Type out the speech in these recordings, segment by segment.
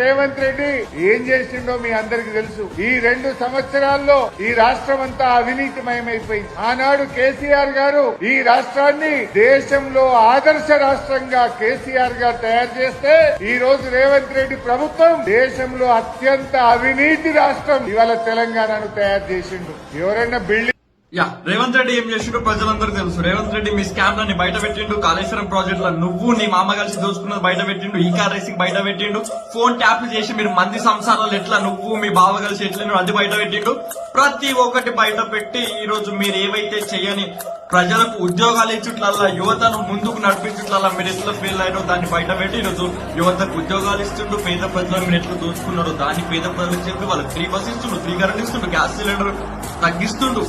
రేవంత్ రెడ్డి ఏం చేసిండో మీ అందరికి తెలుసు. ఈ 2 సంవత్సరాల్లో ఈ రాష్ట్రం అంతా అవినీతిమయమైపోయింది. ఆనాడు కేసీఆర్ గారు ఈ రాష్ట్రాన్ని దేశంలో ఆదర్శ రాష్ట్రంగా కేసీఆర్ గారు తయారు చేస్తే ఈ రోజు రేవంత్ రెడ్డి ప్రభుత్వం దేశంలో అత్యంత అవినీతి రాష్ట్రం ఇవాళ తెలంగాణను తయారు చేసిండు. ఎవరైనా బిల్డింగ్ రేవంత్ రెడ్డి ఏం చేసిండో ప్రజలందరికీ తెలుసు. రేవంత్ రెడ్డి మీ స్కామ్లని బయట పెట్టిండు. కాళేశ్వరం ప్రాజెక్టులో నువ్వు నీ మామ కలిసి దోచుకున్నది బయట పెట్టిండు. ఈ కార్ రేసింగ్ బయట పెట్టిండు. ఫోన్ ట్యాప్లు చేసి మీరు మంది సంసారాలు ఎట్లా నువ్వు మీ బావ కలిసి ఎట్లా అది బయట పెట్టిండు. ప్రతి ఒక్కటి బయట పెట్టి ఈ రోజు మీరు ఏవైతే చేయని ప్రజలకు ఉద్యోగాలు ఇచ్చుట్లల్లా యువతను ముందుకు నడిపించుట్లల్లా మీరు ఎట్లా ఫెయిల్ అయ్యారో దాన్ని బయట పెట్టి ఈరోజు యువతకు ఉద్యోగాలు ఇస్తుండు. పేద ప్రజలను మీరు ఎట్లా దోచుకున్నారో దాన్ని పేద ప్రజలకు చెప్పి వాళ్ళకి ఫ్రీ బస్ ఇస్తుండు, ఫ్రీ కరెంట్ ఇస్తుండు, గ్యాస్ సిలిండర్ తగ్గిస్తుండు.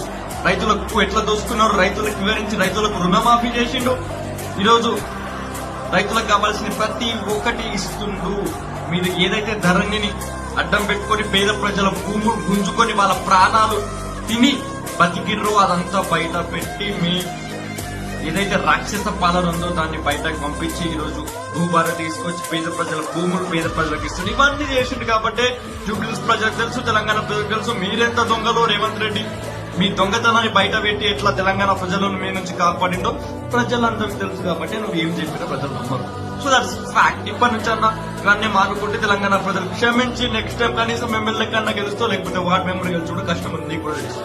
రైతులకు ఎట్లా దోసుకున్నారు రైతులకు వివరించి రైతులకు రుణమాఫీ చేసిండు. ఈరోజు రైతులకు కావాల్సిన ప్రతి ఒక్కటి ఇస్తుండు. మీరు ఏదైతే ధరణిని అడ్డం పెట్టుకుని పేద ప్రజల భూములు గుంజుకొని వాళ్ళ ప్రాణాలు తిని బతికిర్రో అదంతా బయట పెట్టి మీ ఏదైతే రాక్షస పాలన ఉందో దాన్ని బయటకు పంపించి ఈరోజు భూభార తీసుకొచ్చి పేద ప్రజల భూములు పేద ప్రజలకు ఇస్తుంది. ఇవన్నీ చేసిండు కాబట్టి జూబ్లీహిల్స్ ప్రజలకు తెలుసు, తెలంగాణ ప్రజలకు తెలుసు మీరెంత దొంగలో రేవంత్ రెడ్డి మీ దొంగతనాన్ని బయట పెట్టి ఎట్లా తెలంగాణ ప్రజలను మీ నుంచి కాపాడిండో ప్రజలందరికీ తెలుసు కాబట్టి నువ్వు ఏం చెప్పినా ప్రజలు నమ్మరు. So that's fact. ఇప్పటి నుంచి అన్నా ఇవన్నీ మానుకుంటే తెలంగాణ ప్రజలు క్షమించి నెక్స్ట్ టైం కనీసం ఎమ్మెల్యే కన్నా గెలుస్తూ లేకపోతే వార్డు మెంబర్ గెలుచుకుంటే కష్టం ఉంది కూడా తెలుసు.